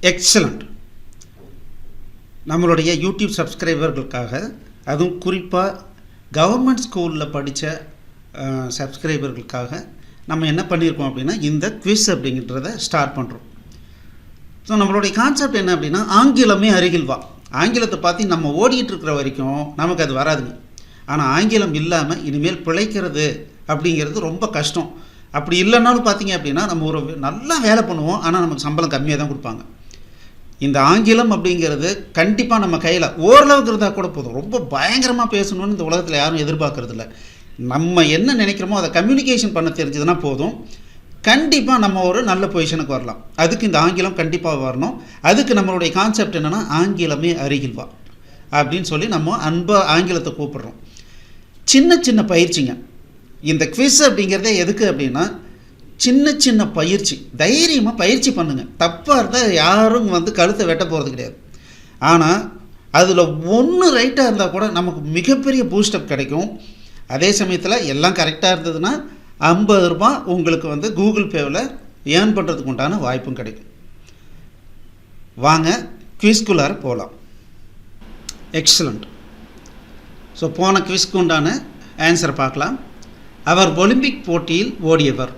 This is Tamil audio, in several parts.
எக்ஸலண்ட். நம்மளுடைய யூடியூப் சப்ஸ்கிரைபர்களுக்காக, அதுவும் குறிப்பாக கவர்மெண்ட் ஸ்கூலில் படித்த சப்ஸ்கிரைபர்களுக்காக நம்ம என்ன பண்ணியிருக்கோம் அப்படின்னா, இந்த குவிஸ் அப்படிங்கிறத ஸ்டார்ட் பண்ணுறோம். ஸோ நம்மளுடைய கான்செப்ட் என்ன அப்படின்னா, ஆங்கிலமே அருகில் வா. ஆங்கிலத்தை பார்த்து நம்ம ஓடிட்டு இருக்கிற வரைக்கும் நமக்கு அது வராதுங்க. ஆனால் ஆங்கிலம் இல்லாமல் இனிமேல் பிழைக்கிறது அப்படிங்கிறது ரொம்ப கஷ்டம். அப்படி இல்லைன்னாலும் பார்த்தீங்க அப்படின்னா, நம்ம ஒரு நல்லா வேலை பண்ணுவோம், ஆனால் நமக்கு சம்பளம் கம்மியாக தான் கொடுப்பாங்க. இந்த ஆங்கிலம் அப்படிங்கிறது கண்டிப்பாக நம்ம கையில் ஓரளவுக்கு இருந்தால் கூட போதும். ரொம்ப பயங்கரமாக பேசணும்னு இந்த உலகத்தில் யாரும் எதிர்பார்க்கறதில்ல. நம்ம என்ன நினைக்கிறோமோ அதை கம்யூனிகேஷன் பண்ண தெரிஞ்சதுன்னா போதும், கண்டிப்பாக நம்ம ஒரு நல்ல பொசிஷனுக்கு வரலாம். அதுக்கு இந்த ஆங்கிலம் கண்டிப்பாக வரணும். அதுக்கு நம்மளுடைய கான்செப்ட் என்னென்னா, ஆங்கிலமே அருகில் வா அப்படின்னு சொல்லி நம்ம அன்பாக ஆங்கிலத்தை கூப்பிடுறோம். சின்ன சின்ன பயிற்சிங்க. இந்த குவிஸ் அப்படிங்கிறதே எதுக்கு அப்படின்னா, சின்ன சின்ன பயிற்சி. தைரியமாக பயிற்சி பண்ணுங்கள். தப்பாக இருந்தால் யாரும் கழுத்தை வெட்ட போகிறது கிடையாது. ஆனால் அதில் ஒன்று ரைட்டாக இருந்தால் கூட நமக்கு மிகப்பெரிய பூஸ்டப் கிடைக்கும். அதே சமயத்தில் எல்லாம் கரெக்டாக இருந்ததுன்னா 50 ரூபா உங்களுக்கு கூகுள் பேவில் ஏர்ன் பண்ணுறதுக்கு உண்டான வாய்ப்பும் கிடைக்கும். வாங்க குவிஸ்குள்ளார போகலாம். எக்ஸலண்ட். ஸோ போன குவிஸ்க்கு உண்டான ஆன்சரை பார்க்கலாம். அவர் ஒலிம்பிக் போட்டியில் ஓடியவர்.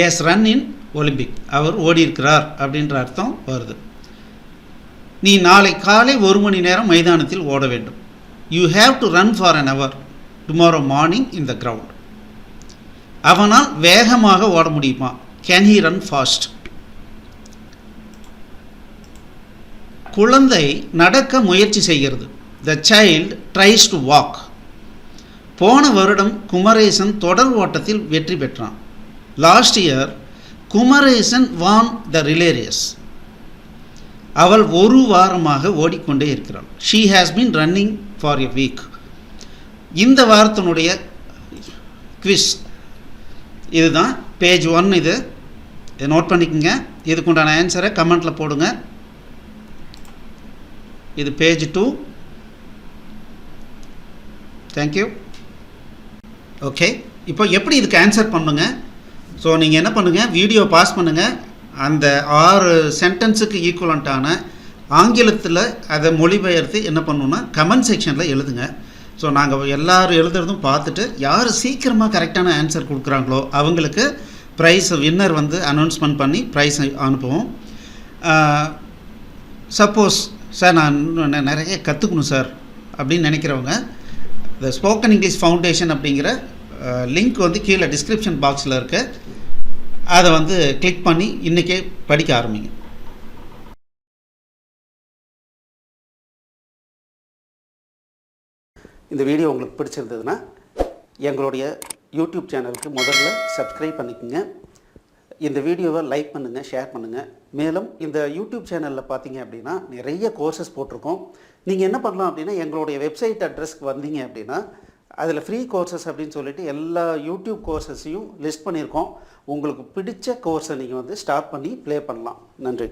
Has run in Olympic. அவர் ஓடியிருக்கிறார் அப்படின்ற அர்த்தம் வருது. நீ நாளை காலை 1 மணி நேரம் மைதானத்தில் ஓட வேண்டும். You have to run for an hour tomorrow morning in the ground. அவனால் வேகமாக ஓட முடியுமா? Can he run fast? குழந்தை நடக்க முயற்சி செய்கிறது. The child tries to walk. போன வருடம் குமரேசன் தொடர் ஓட்டத்தில் வெற்றி பெற்றான். லாஸ்ட் இயர் குமரேசன் வான் த ரிலே ரேஸ். அவள் 1 வாரமாக ஓடிக்கொண்டே இருக்கிறாள். She has been running for a week. இந்த வாரத்தினுடைய குவிஸ் இதுதான். பேஜ் 1 இதை நோட் பண்ணிக்கோங்க. இதுக்குண்டான ஆன்சரை கமெண்ட்டில் போடுங்க. இது பேஜ் 2. தேங்க்யூ. ஓகே, இப்போ எப்படி இதுக்கு ஆன்சர் பண்ணுங்க? ஸோ நீங்கள் என்ன பண்ணுங்கள், வீடியோ பாஸ் பண்ணுங்கள். அந்த 6 சென்டென்ஸுக்கு ஈக்குவலண்ட்டான ஆங்கிலத்தில் அதை மொழிபெயர்த்து என்ன பண்ணணுன்னா கமெண்ட் செக்ஷனில் எழுதுங்க. ஸோ நாங்கள் எல்லோரும் எழுதுறதும் பார்த்துட்டு யார் சீக்கிரமாக கரெக்டான ஆன்சர் கொடுக்குறாங்களோ அவங்களுக்கு ப்ரைஸ் வின்னர் அனௌன்ஸ்மெண்ட் பண்ணி ப்ரைஸ் அனுப்புவோம். சப்போஸ் சார் நான் இன்னும் நிறைய கற்றுக்கணும் சார் அப்படின்னு நினைக்கிறவங்க, இந்த ஸ்போக்கன் இங்கிலீஷ் ஃபவுண்டேஷன் அப்படிங்கிற லிங்க் கீழே டிஸ்கிரிப்ஷன் பாக்ஸில் இருக்கு. அதை கிளிக் பண்ணி இன்றைக்கே படிக்க ஆரம்பிங்க. இந்த வீடியோ உங்களுக்கு பிடிச்சிருந்ததுன்னா எங்களுடைய யூடியூப் சேனலுக்கு முதல்ல சப்ஸ்கிரைப் பண்ணிக்கோங்க. இந்த வீடியோவை லைக் பண்ணுங்கள், ஷேர் பண்ணுங்கள். மேலும் இந்த யூடியூப் சேனலில் பார்த்தீங்க அப்படின்னா நிறைய கோர்சஸ் போட்டிருக்கோம். நீங்கள் என்ன பண்ணலாம் அப்படின்னா, எங்களுடைய வெப்சைட் அட்ரஸ்க்கு வந்தீங்க அப்படின்னா அதில் ஃப்ரீ கோர்சஸ் அப்படின்னு சொல்லிட்டு எல்லா யூடியூப் கோர்சஸையும் லிஸ்ட் பண்ணியிருக்கோம். உங்களுக்கு பிடிச்ச கோர்ஸை நீங்கள் ஸ்டார்ட் பண்ணி ப்ளே பண்ணலாம். நன்றி.